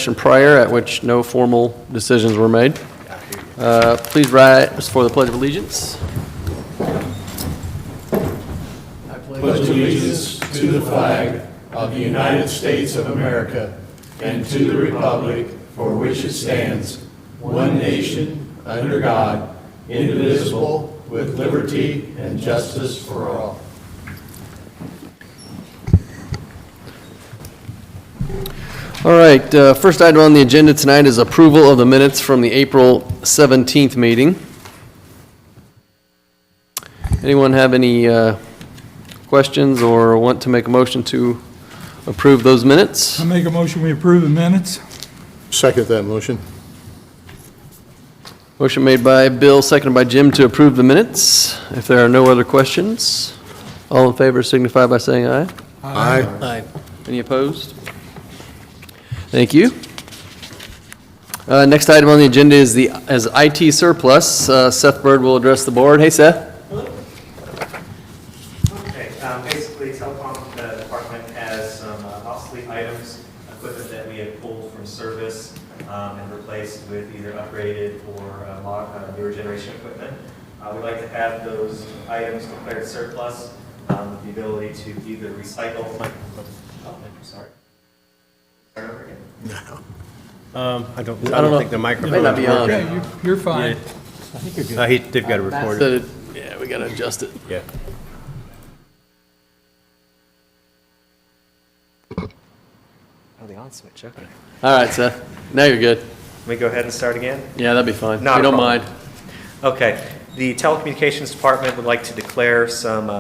session prior at which no formal decisions were made. Please rise for the Pledge of Allegiance. I pledge allegiance to the flag of the United States of America and to the republic for which it stands, one nation, under God, indivisible, with liberty and justice for all. All right, first item on the agenda tonight is approval of the minutes from the April 17th meeting. Anyone have any questions or want to make a motion to approve those minutes? I make a motion we approve the minutes. Second that motion. Motion made by Bill, seconded by Jim to approve the minutes. If there are no other questions, all in favor signify by saying aye. Aye. Any opposed? Thank you. Next item on the agenda is the IT surplus. Seth Bird will address the board. Hey, Seth. Okay, basically, telecom department has some obsolete items, equipment that we have pulled from service and replaced with either upgraded or newer generation equipment. We'd like to have those items declared surplus with the ability to either recycle. Oh, sorry. Start over again. I don't think the microphone. May not be on. Okay, you're fine. They've got to record it. Yeah, we got to adjust it. Yeah. Oh, the on switch, okay. All right, Seth. Now you're good. Let me go ahead and start again. Yeah, that'd be fine. Not We a don't problem. mind. Okay, the telecommunications department would like to declare some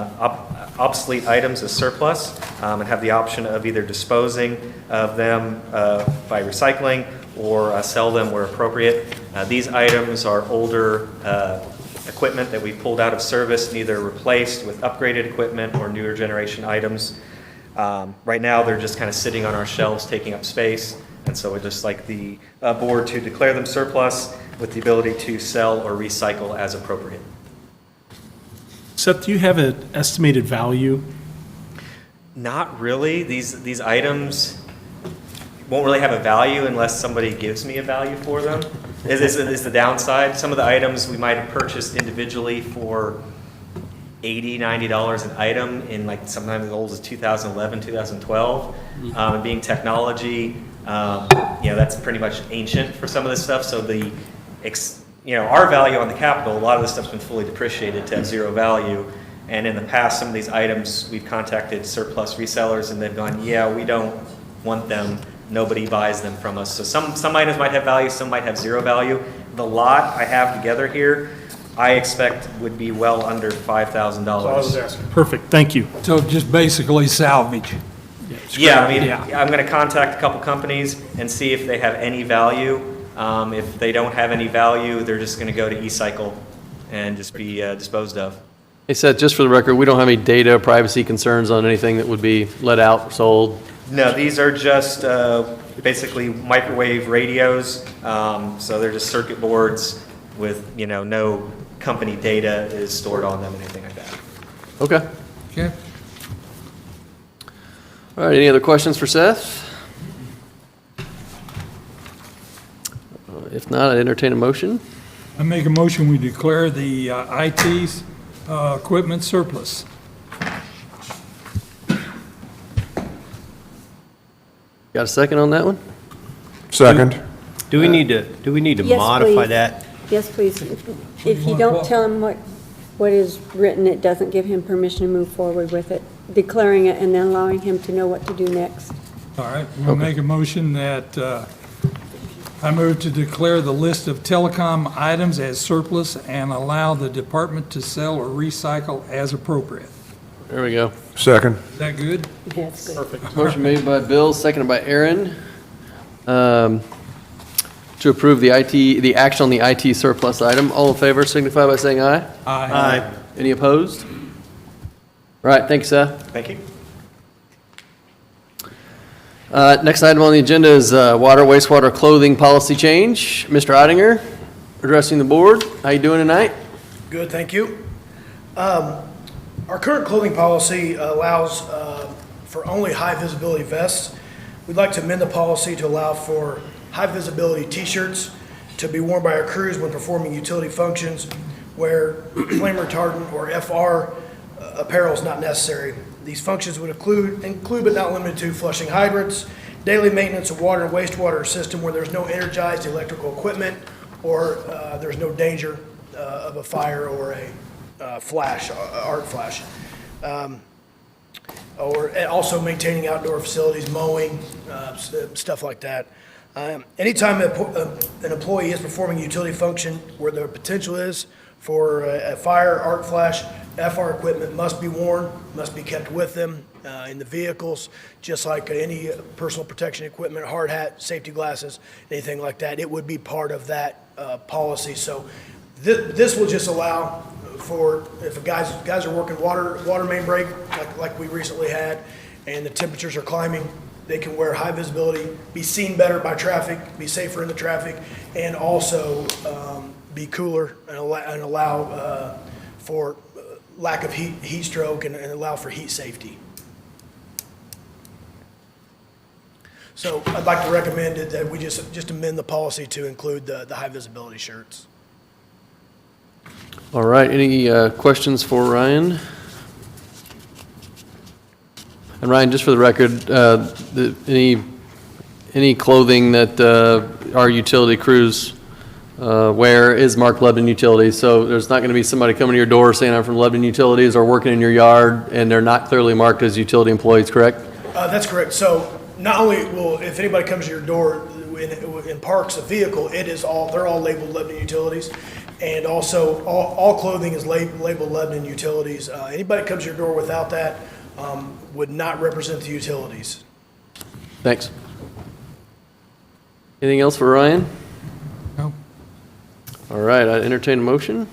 obsolete items as surplus and have the option of either disposing of them by recycling or sell them where appropriate. These items are older equipment that we pulled out of service and either replaced with upgraded equipment or newer generation items. Right now, they're just kind of sitting on our shelves, taking up space, and so we'd just like the board to declare them surplus with the ability to sell or recycle as appropriate. Seth, do you have an estimated value? Not really. These items won't really have a value unless somebody gives me a value for them. Is the downside. Some of the items we might have purchased individually for $80, $90 an item in like sometimes as old as 2011, 2012. And being technology, that's pretty much ancient for some of this stuff. So our value on the capital, a lot of this stuff's been fully depreciated to have zero value. And in the past, some of these items, we've contacted surplus resellers and they've gone, yeah, we don't want them. Nobody buys them from us. So some items might have value, some might have zero value. The lot I have together here, I expect would be well under $5,000. Perfect, thank you. So just basically salvage. Yeah, I'm going to contact a couple companies and see if they have any value. If they don't have any value, they're just going to go to e-cycle and just be disposed of. Hey, Seth, just for the record, we don't have any data privacy concerns on anything that would be let out or sold. No, these are just basically microwave radios. So they're just circuit boards with, no company data is stored on them, anything like that. Okay. Okay. All right, any other questions for Seth? If not, I'd entertain a motion. I make a motion we declare the IT's equipment surplus. Got a second on that one? Second. Do we need to Yes, modify please. that? Yes, please. If you don't tell him what is written, it doesn't give him permission to move forward with it, declaring it and then allowing him to know what to do next. All right, we'll make a motion that I move to declare the list of telecom items as surplus and allow the department to sell or recycle as appropriate. There we go. Second. Is that good? That's good. Perfect. Motion made by Bill, seconded by Aaron, to approve the action on the IT surplus item. All in favor signify by saying aye. Aye. Any opposed? All right, thank you, Seth. Thank you. Next item on the agenda is wastewater clothing policy change. Mr. Ottinger, addressing the board. How you doing tonight? Good, thank you. Our current clothing policy allows for only high visibility vests. We'd like to amend the policy to allow for high-visibility T-shirts to be worn by our crews when performing utility functions where flame retardant or FR apparel is not necessary. These functions would include but not limited to flushing hydrants, daily maintenance of water and wastewater system where there's no energized electrical equipment or there's no danger of a fire or a flash, arc flash. Or also maintaining outdoor facilities, mowing, stuff like that. Anytime an employee is performing a utility function where the potential is for a fire, arc flash, FR equipment must be worn, must be kept with them in the vehicles, just like any personal protection equipment, hard hat, safety glasses, anything like that. It would be part of that policy. So this will just allow for if guys are working water main break like we recently had, and the temperatures are climbing, they can wear high visibility, be seen better by traffic, be safer in the traffic, and also be cooler and allow for lack of heat stroke and allow for heat safety. So I'd like to recommend that we just amend the policy to include the high visibility shirts. All right, any questions for Ryan? And Ryan, just for the record, any clothing that our utility crews wear is marked Lebanon Utilities, so there's not going to be somebody coming to your door saying I'm from Lebanon Utilities or working in your yard, and they're not clearly marked as utility employees, correct? That's correct. So not only will, if anybody comes to your door and parks a vehicle, they're all labeled Lebanon Utilities. And also, all clothing is labeled Lebanon Utilities. Anybody that comes to your door without that would not represent the utilities. Thanks. Anything else for Ryan? No. All right, I entertain a motion.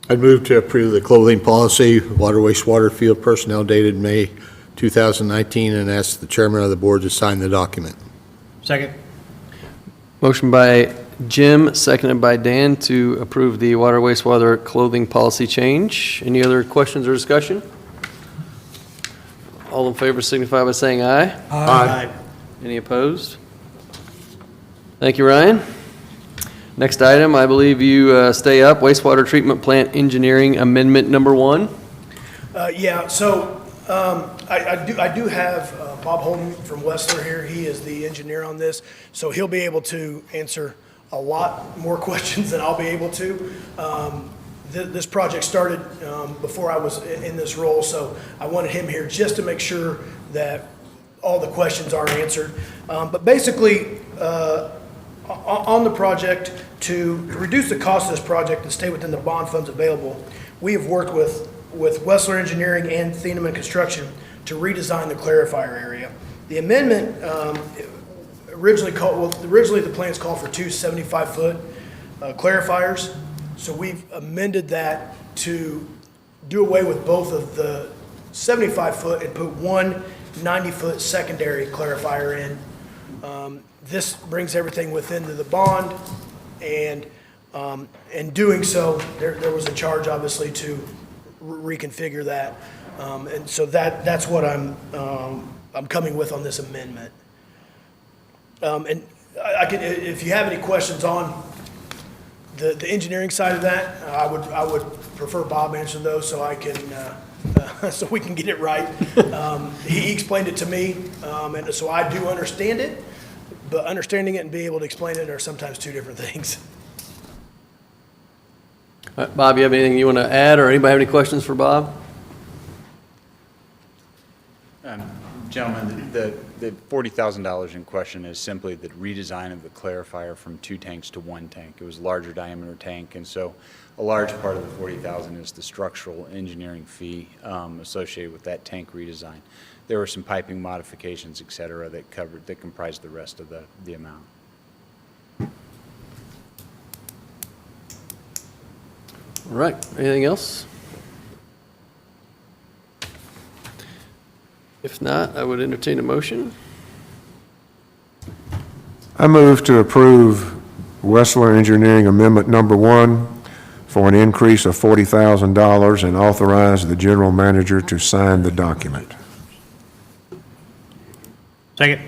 I'd move to approve the clothing policy, water, wastewater field personnel dated May 2019, and ask the chairman of the board to sign the document. Second. Motion by Jim, seconded by Dan to approve the water wastewater clothing policy change. Any other questions or discussion? All in favor signify by saying aye. Aye. Any opposed? Thank you, Ryan. Next item, I believe you stay up, wastewater treatment plant engineering amendment number 1. Yeah, so I do have Bob Holden from Westler here. He is the engineer on this, so he'll be able to answer a lot more questions than I'll be able to. This project started before I was in this role, so I wanted him here just to make sure that all the questions are answered. But basically, on the project, to reduce the cost of this project and stay within the bond funds available, we have worked with Westler Engineering and Thieneman Construction to redesign the clarifier area. The amendment originally the plans called for two 75-foot clarifiers. So we've amended that to do away with both of the 75-foot and put one 90-foot secondary clarifier in. This brings everything within the bond, and in doing so, there was a charge obviously to reconfigure that, and so that's what I'm coming with on this amendment. And I can, if you have any questions on the engineering side of that, I would prefer Bob answer those so I can so we can get it right. He explained it to me, and so I do understand it, but understanding it and being able to explain it are sometimes two different things. Bob, you have anything you want to add, or anybody have any questions for Bob? Gentlemen, the $40,000 in question is simply the redesign of the clarifier from 2 tanks to 1 tank. It was a larger diameter tank, and so a large part of the $40,000 is the structural engineering fee associated with that tank redesign. There were some piping modifications, et cetera, that comprised the rest of the amount. All right, anything else? If not, I would entertain a motion. I move to approve Westler Engineering Amendment Number 1 for an increase of $40,000 and authorize the general manager to sign the document. Second.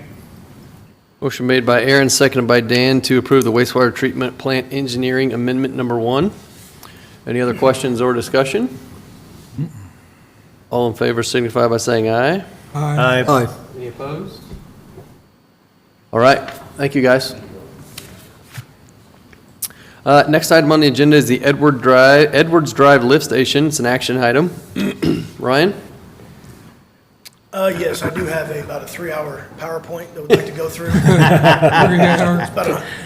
Motion made by Aaron, seconded by Dan to approve the wastewater treatment plant engineering amendment number 1. Any other questions or discussion? All in favor signify by saying aye. Aye. Aye. Any opposed? All right, thank you, guys. Next item on the agenda is the Edwards Drive Lift Station. It's an action item. Ryan? Yes, I do have about a 3-hour PowerPoint that we'd like to go through.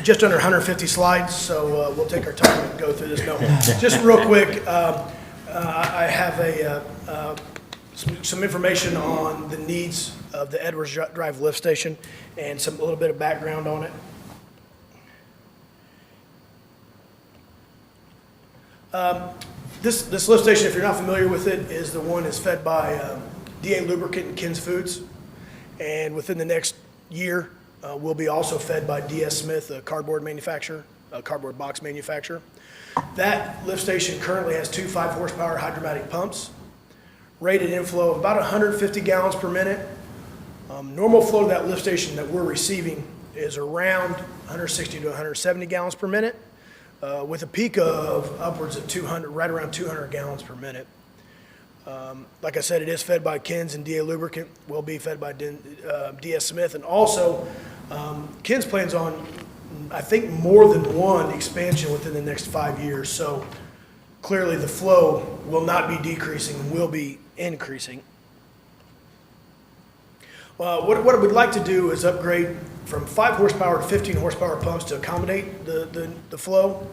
Just under 150 slides, so we'll take our time and go through this. No, just real quick, I have some information on the needs of the Edwards Drive Lift Station and a little bit of background on it. This lift station, if you're not familiar with it, is the one that's fed by DA Lubricant and Ken's Foods. And within the next year, we'll be also fed by DS Smith, a cardboard manufacturer, a cardboard box manufacturer. That lift station currently has 2 5-horsepower hydromatic pumps, rated inflow of about 150 gallons per minute. Normal flow to that lift station that we're receiving is around 160 to 170 gallons per minute, with a peak of upwards of 200, right around 200 gallons per minute. Like I said, it is fed by Ken's and DA Lubricant, will be fed by DS Smith, and also Ken's plans on, I think, more than one expansion within the next 5 years. So clearly the flow will not be decreasing, will be increasing. What we'd like to do is upgrade from 5 horsepower to 15 horsepower pumps to accommodate the flow.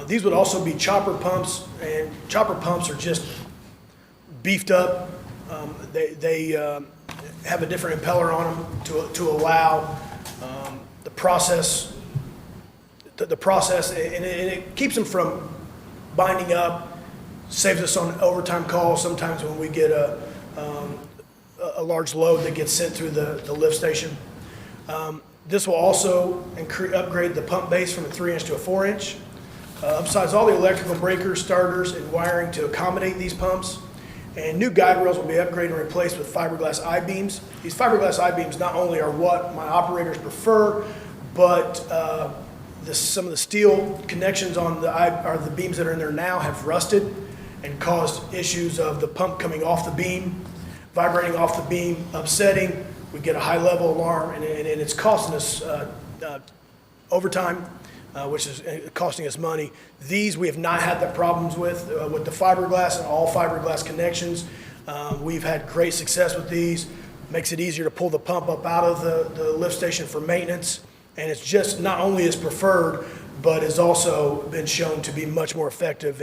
These would also be chopper pumps, and chopper pumps are just beefed up. They have a different impeller on them to allow the process, and it keeps them from binding up, saves us on overtime calls sometimes when we get a large load that gets sent through the lift station. This will also upgrade the pump base from a 3-inch to a 4-inch. Upsize all the electrical breakers, starters, and wiring to accommodate these pumps. And new guide rails will be upgraded and replaced with fiberglass I-beams. These fiberglass I-beams not only are what my operators prefer, but some of the steel connections on the beams that are in there now have rusted and caused issues of the pump coming off the beam, vibrating off the beam, upsetting. We get a high level alarm, and it's costing us overtime, which is costing us money. These we have not had the problems with the fiberglass and all fiberglass connections. We've had great success with these. Makes it easier to pull the pump up out of the lift station for maintenance, and it's just not only is preferred, but has also been shown to be much more effective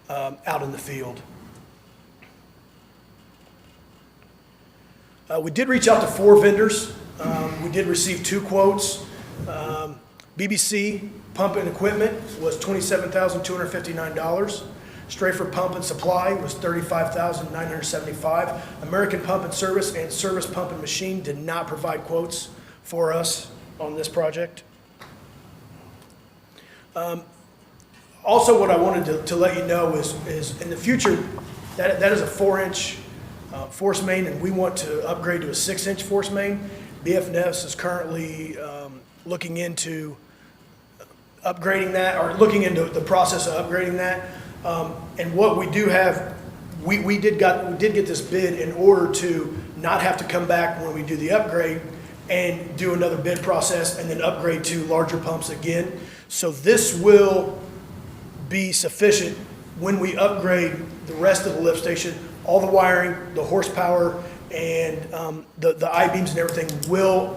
out in the field. We did reach out to 4 vendors. We did receive 2 quotes. BBC Pump and Equipment was $27,259. Strafer Pump and Supply was $35,975. American Pump and Service and Service Pump and Machine did not provide quotes for us on this project. Also, what I wanted to let you know is in the future, that is a 4-inch force main, and we want to upgrade to a 6-inch force main. BFNS is currently looking into upgrading that, or looking into the process of upgrading that. And what we do have, we did get this bid in order to not have to come back when we do the upgrade and do another bid process and then upgrade to larger pumps again. So this will be sufficient when we upgrade the rest of the lift station. All the wiring, the horsepower, and the I-beams and everything will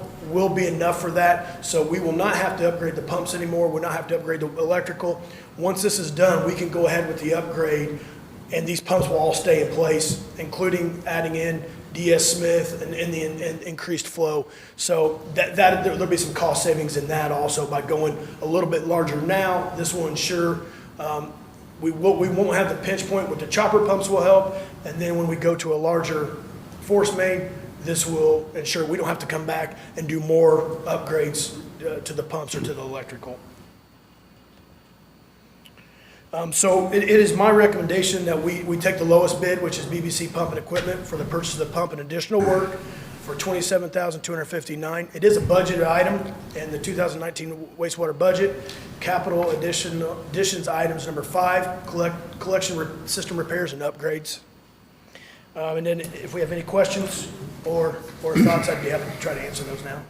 be enough for that. So we will not have to upgrade the pumps anymore. We'll not have to upgrade the electrical. Once this is done, we can go ahead with the upgrade, and these pumps will all stay in place, including adding in DS Smith and the increased flow. So there'll be some cost savings in that also by going a little bit larger now. This will ensure we won't have the pinch point with the chopper pumps will help, and then when we go to a larger force main, this will ensure we don't have to come back and do more upgrades to the pumps or to the electrical. So it is my recommendation that we take the lowest bid, which is BBC Pump and Equipment, for the purchase of the pump and additional work. for $27,259. It is a budgeted item in the 2019 wastewater budget. Capital additions items number 5, collection system repairs and upgrades. And then if we have any questions or thoughts, I'd be happy to try to answer those now.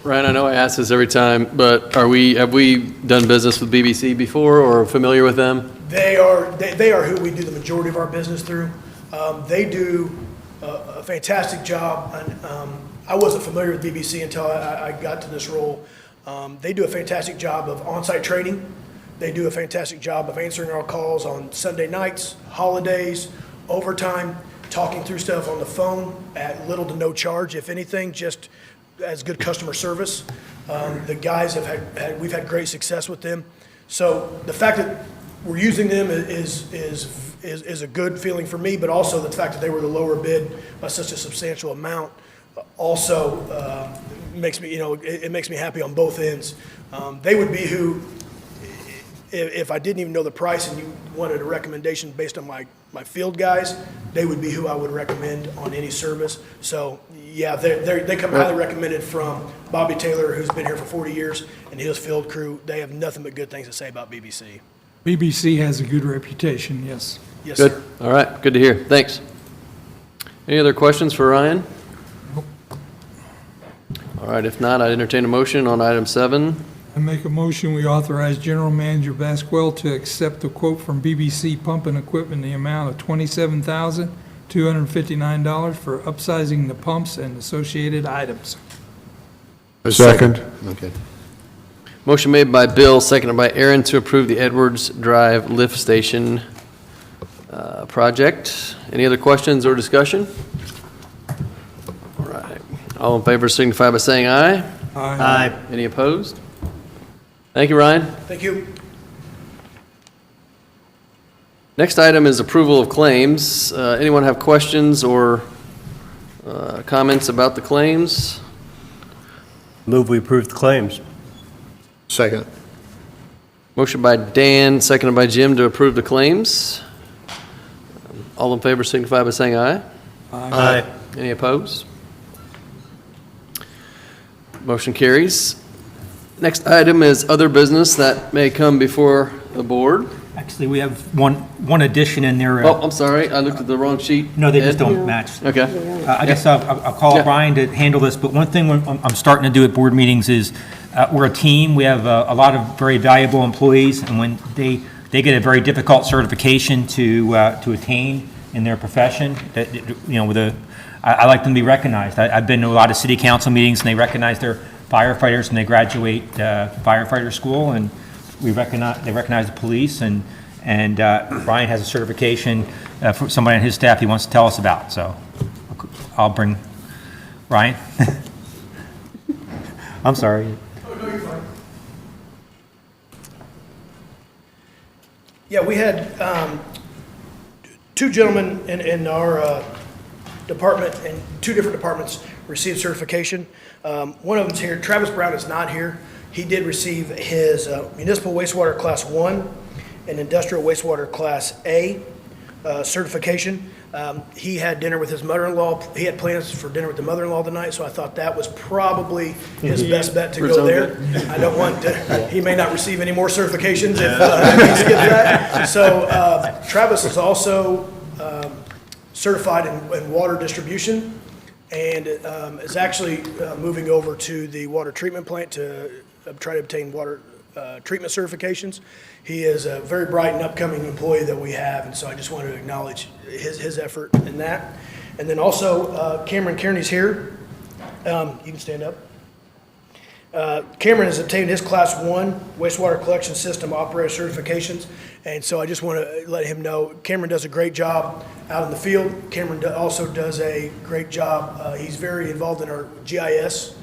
Ryan, I know I ask this every time, but have we done business with BBC before or familiar with them? They are who we do the majority of our business through. They do a fantastic job. And, I wasn't familiar with BBC until I got to this role. They do a fantastic job of on-site training. They do a fantastic job of answering our calls on Sunday nights, holidays, overtime, talking through stuff on the phone at little to no charge, if anything, just as good customer service. The guys we've had great success with them. So the fact that we're using them is a good feeling for me, but also the fact that they were the lower bid by such a substantial amount also makes me, it makes me happy on both ends. They would be who, if I didn't even know the price and you wanted a recommendation based on my field guys, they would be who I would recommend on any service. So yeah, they come highly recommended from Bobby Taylor, who's been here for 40 years, and his field crew. They have nothing but good things to say about BBC. BBC has a good reputation, yes. Yes, Good. sir. All right, good to hear. Thanks. Any other questions for Ryan? All right, if not, I'd entertain a motion on item 7. I make a motion, we authorize General Manager Basquel to accept the quote from BBC Pump and Equipment in the amount of $27,259 for upsizing the pumps and associated items. Second. Okay. Motion made by Bill, seconded by Aaron to approve the Edwards Drive Lift Station project. Any other questions or discussion? All right. All in favor signify by saying aye. Aye. Any opposed? Thank you, Ryan. Thank you. Next item is approval of claims. Anyone have questions or comments about the claims? Move we approve the claims. Second. Motion by Dan, seconded by Jim to approve the claims. All in favor signify by saying aye. Aye. Any opposed? Motion carries. Next item is other business that may come before the board. Actually, we have one addition in there. Oh, I'm sorry, I looked at the wrong sheet. No, they just Ed? don't match. Okay. I guess I'll call Yeah. Ryan to handle this, but one thing I'm starting to do at board meetings is, we're a team, we have a lot of very valuable employees, and when they get a very difficult certification to attain in their profession, that, I like them to be recognized. I've been to a lot of city council meetings, and they recognize their firefighters when they graduate firefighter school, and they recognize the police, and Ryan has a certification for somebody on his staff he wants to tell us about, so I'll bring Ryan. I'm sorry. Oh, no, you're fine. Yeah, we had two gentlemen in our department, and two different departments received certification. One of them's here. Travis Brown is not here. He did receive his municipal wastewater class 1 and industrial wastewater class A certification. He had dinner with his mother-in-law. He had plans for dinner with the mother-in-law tonight, so I thought that was probably his best bet to go there. I don't want to, he may not receive any more certifications if he skips that. So Travis is also certified in water distribution, and is actually moving over to the water treatment plant to try to obtain water treatment certifications. He is a very bright and upcoming employee that we have, and so I just wanted to acknowledge his effort in that. And then also Cameron Kearney's here. You can stand up. Cameron has obtained his Class 1 wastewater collection system operator certifications, and so I just want to let him know Cameron does a great job out in the field. Cameron also does a great job. He's very involved in our GIS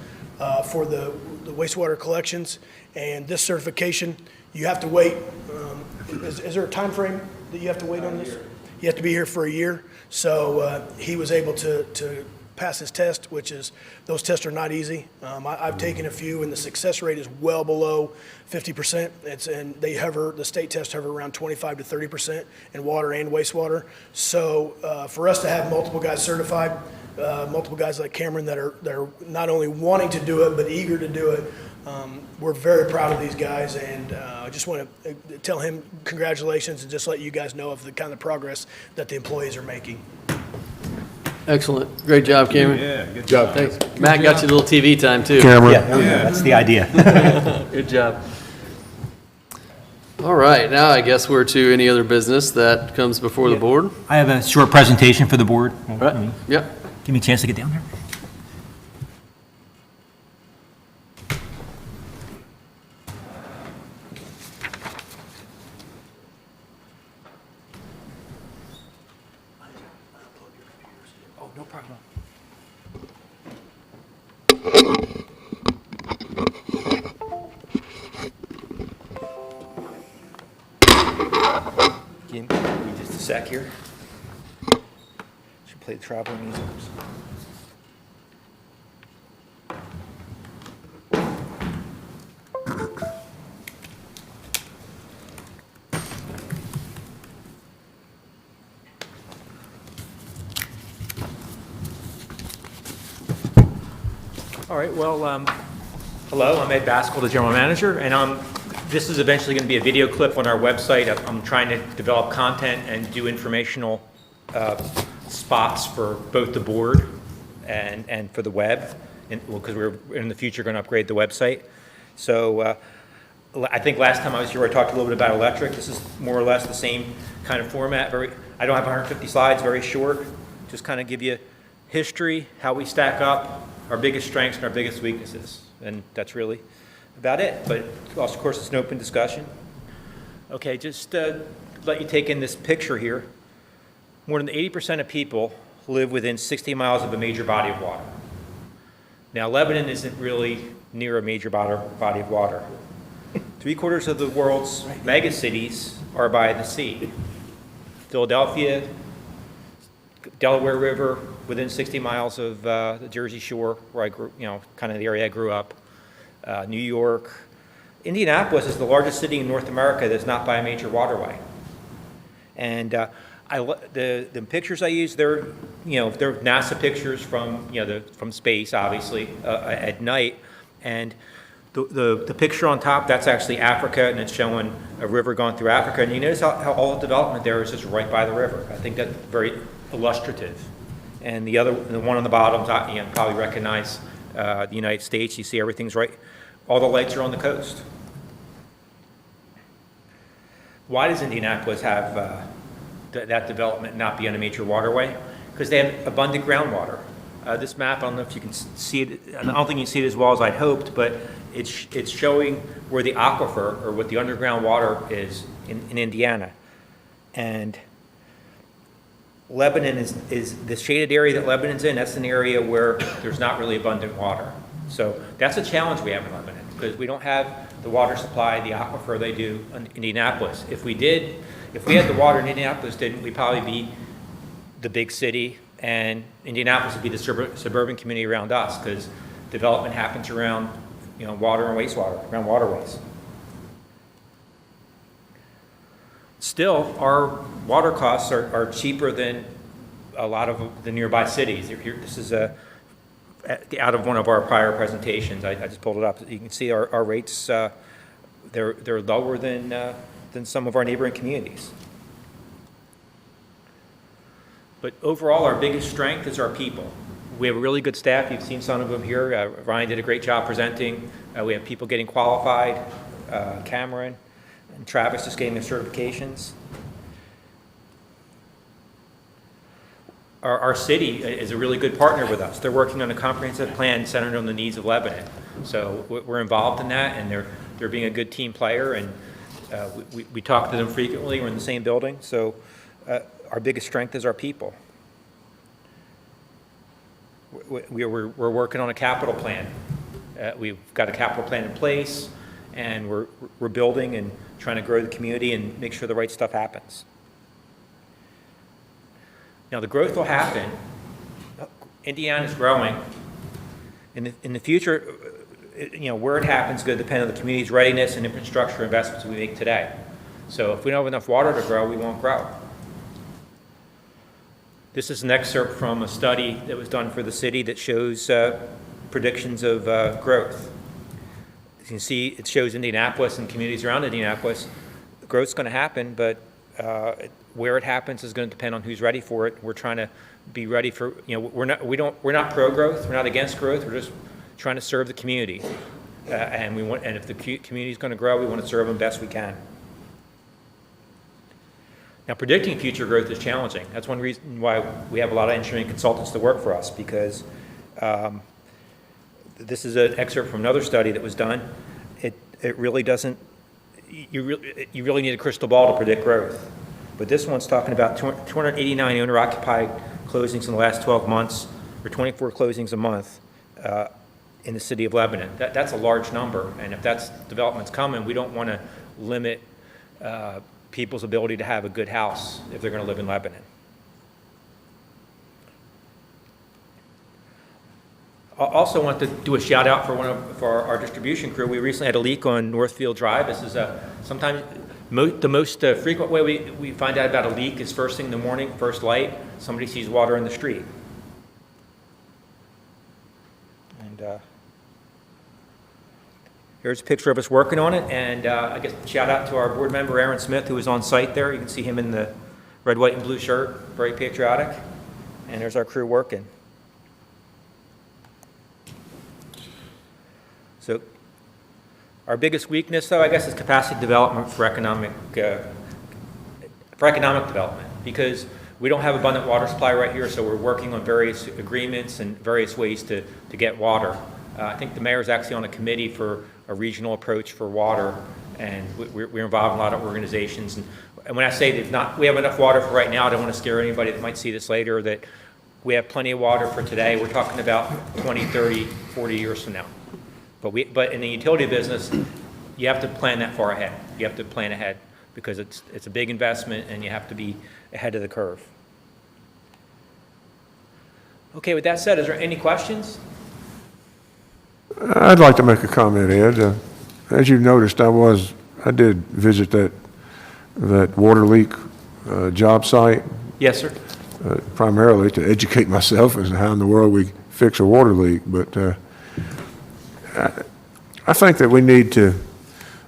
for the wastewater collections, and this certification, you have to wait. Is there a time frame that you have to wait on this? You have to be here for a year. So he was able to pass his test, which is, those tests are not easy. I've taken a few, and the success rate is well below 50%. And the state tests hover around 25 to 30% in water and wastewater. So for us to have multiple guys certified, multiple guys like Cameron that are not only wanting to do it, but eager to do it. We're very proud of these guys, and I just want to tell him congratulations and just let you guys know of the kind of progress that the employees are making. Excellent. Great job, Cameron. Yeah, good Job. Thanks. Matt got you a little TV time, too. Cameron? Yeah, that's the idea. Good job. All right, now I guess we're to any other business that comes before the board. I have a short presentation for the board. Right, yep. Give me a chance to get down there. Oh, no problem. Give me just a sec here. Should play the traveling music. All right, well, hello, I'm Ed Baskell, the general manager, and this is eventually going to be a video clip on our website. I'm trying to develop content and do informational spots for both the board and for the web, because we're in the future going to upgrade the website. So I think last time I was here, I talked a little bit about electric. This is more or less the same kind of format. I don't have 150 slides, very short. Just kind of give you history, how we stack up, our biggest strengths and our biggest weaknesses. And that's really about it. But of course, it's an open discussion. Okay, just let you take in this picture here. More than 80% of people live within 60 miles of a major body of water. Now, Lebanon isn't really near a major body of water. 3/4 of the world's mega cities are by the sea. Philadelphia, Delaware River, within 60 miles of the Jersey Shore, where I grew, kind of the area I grew up. New York. Indianapolis is the largest city in North America that's not by a major waterway. And the pictures I use, they're NASA pictures from, from space, obviously, at night. And the picture on top, that's actually Africa, and it's showing a river going through Africa. And you notice how all the development there is just right by the river. I think that's very illustrative. And the one on the bottom, you probably recognize the United States. You see everything's right. All the lights are on the coast. Why does Indianapolis have that development not be on a major waterway? Because they have abundant groundwater. This map, I don't know if you can see it. I don't think you can see it as well as I'd hoped, but it's showing where the aquifer, or what the underground water is in Indiana. And Lebanon is the shaded area that Lebanon's in. That's an area where there's not really abundant water. So that's a challenge we have in Lebanon, because we don't have the water supply, the aquifer they do in Indianapolis. If we had the water in Indianapolis, we'd probably be the big city, and Indianapolis would be the suburban community around us, because development happens around water and wastewater, around waterways. Still, our water costs are cheaper than a lot of the nearby cities. This is out of one of our prior presentations. I just pulled it up. You can see our rates, they're lower than some of our neighboring communities. But overall, our biggest strength is our people. We have a really good staff. You've seen some of them here. Ryan did a great job presenting. We have people getting qualified. Cameron and Travis just getting their certifications. Our city is a really good partner with us. They're working on a comprehensive plan centered on the needs of Lebanon. So we're involved in that, and they're being a good team player, and we talk to them frequently. We're in the same building. So our biggest strength is our people. We're working on a capital plan. We've got a capital plan in place, and we're building and trying to grow the community and make sure the right stuff happens. Now, the growth will happen. Indiana's growing. In the future, where it happens is going to depend on the community's readiness and infrastructure investments we make today. So if we don't have enough water to grow, we won't grow. This is an excerpt from a study that was done for the city that shows predictions of growth. As you can see, it shows Indianapolis and communities around Indianapolis. Growth's going to happen, but where it happens is going to depend on who's ready for it. We're trying to be ready for, we're not pro-growth, we're not against growth, we're just trying to serve the community. And if the community is going to grow, we want to serve them best we can. Now, predicting future growth is challenging. That's one reason why we have a lot of engineering consultants that work for us, because this is an excerpt from another study that was done. It really doesn't, you really need a crystal ball to predict growth. But this one's talking about 289 owner-occupied closings in the last 12 months, or 24 closings a month in the city of Lebanon. That's a large number, and if that's development's coming, we don't want to limit people's ability to have a good house if they're going to live in Lebanon. I also want to do a shout out for our distribution crew. We recently had a leak on Northfield Drive. This is sometimes the most frequent way we find out about a leak is first thing in the morning, first light. Somebody sees water in the street. And here's a picture of us working on it. And I guess shout out to our board member, Aaron Smith, who was on site there. You can see him in the red, white, and blue shirt, very patriotic. And there's our crew working. So our biggest weakness, though, I guess, is capacity development for economic development, because we don't have abundant water supply right here, so we're working on various agreements and various ways to get water. I think the mayor's actually on a committee for a regional approach for water, and we're involved in a lot of organizations. And when I say we have enough water for right now, I don't want to scare anybody that might see this later, that we have plenty of water for today. We're talking about 20, 30, 40 years from now. But in the utility business, you have to plan that far ahead. You have to plan ahead because it's a big investment and you have to be ahead of the curve. Okay, with that said, is there any questions? I'd like to make a comment, Ed. As you noticed, I did visit that water leak job site. Yes, sir. Primarily to educate myself as to how in the world we fix a water leak, but I think that we need to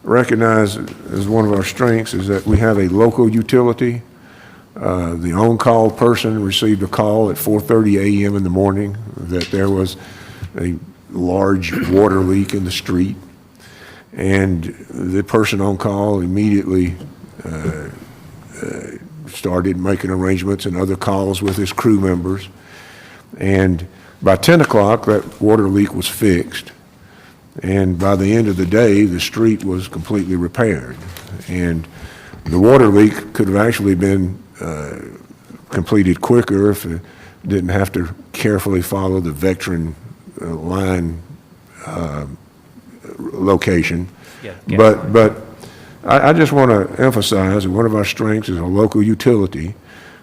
recognize as one of our strengths is that we have a local utility. The on-call person received a call at 4:30 a.m. in the morning that there was a large water leak in the street, and the person on call immediately started making arrangements and other calls with his crew members, and by 10 o'clock that water leak was fixed. And by the end of the day, the street was completely repaired. And the water leak could have actually been completed quicker if it didn't have to carefully follow the veteran line location. Yeah. But I just want to emphasize that one of our strengths is a local utility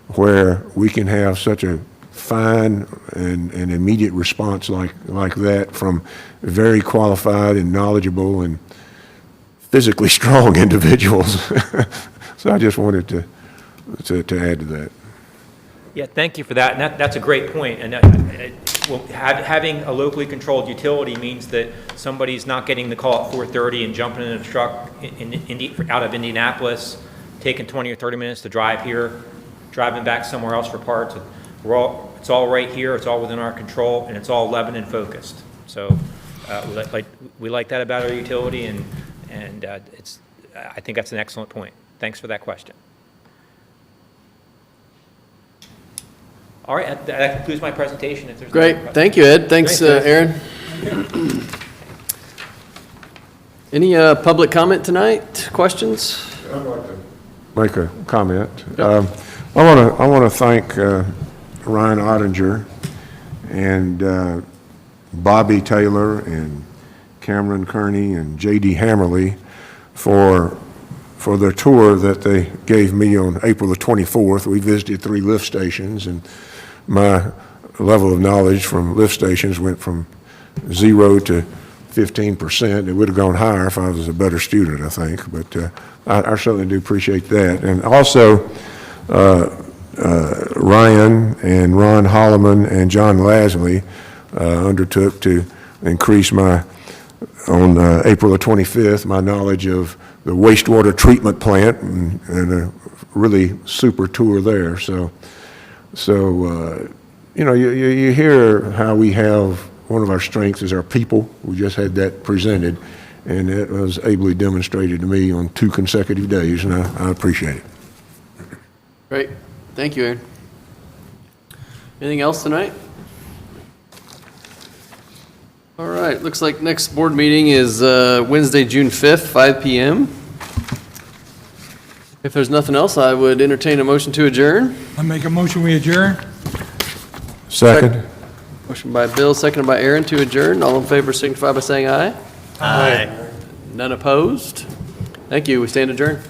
where we can have such a fine and immediate response like that from very qualified and knowledgeable and physically strong individuals. So I just wanted to add to that. Yeah, thank you for that. And that's a great point. And having a locally controlled utility means that somebody's not getting the call at 4:30 and jumping in a truck out of Indianapolis, taking 20 or 30 minutes to drive here, driving back somewhere else for parts. It's all right here, it's all within our control, and it's all Lebanon focused. So we like that about our utility, and I think that's an excellent point. Thanks for that question. All right, that concludes my presentation. If there's no Great, thank you, Ed. Thanks, Aaron. Any public comment tonight? Questions? I'd like to make a comment. I want to thank Ryan Ottinger and Bobby Taylor and Cameron Kearney and J.D. Hammerly for their tour that they gave me on April the 24th. We visited 3 lift stations, and my level of knowledge from lift stations went from 0 to 15%. It would have gone higher if I was a better student, I think, but I certainly do appreciate that. And also, Ryan and Ron Holloman and John Lasley undertook to increase on April the 25th, my knowledge of the wastewater treatment plant and a really super tour there. So you hear how we have, one of our strengths is our people. We just had that presented, and it was ably demonstrated to me on 2 consecutive days, and I appreciate it. Great. Thank you, Aaron. Anything else tonight? All right, looks like next board meeting is Wednesday, June 5th, 5 PM. If there's nothing else, I would entertain a motion to adjourn. I make a motion, we adjourn? Second? Motion by Bill, seconded by Aaron to adjourn. All in favor signify by saying aye. Aye. None opposed? Thank you. We stand adjourned.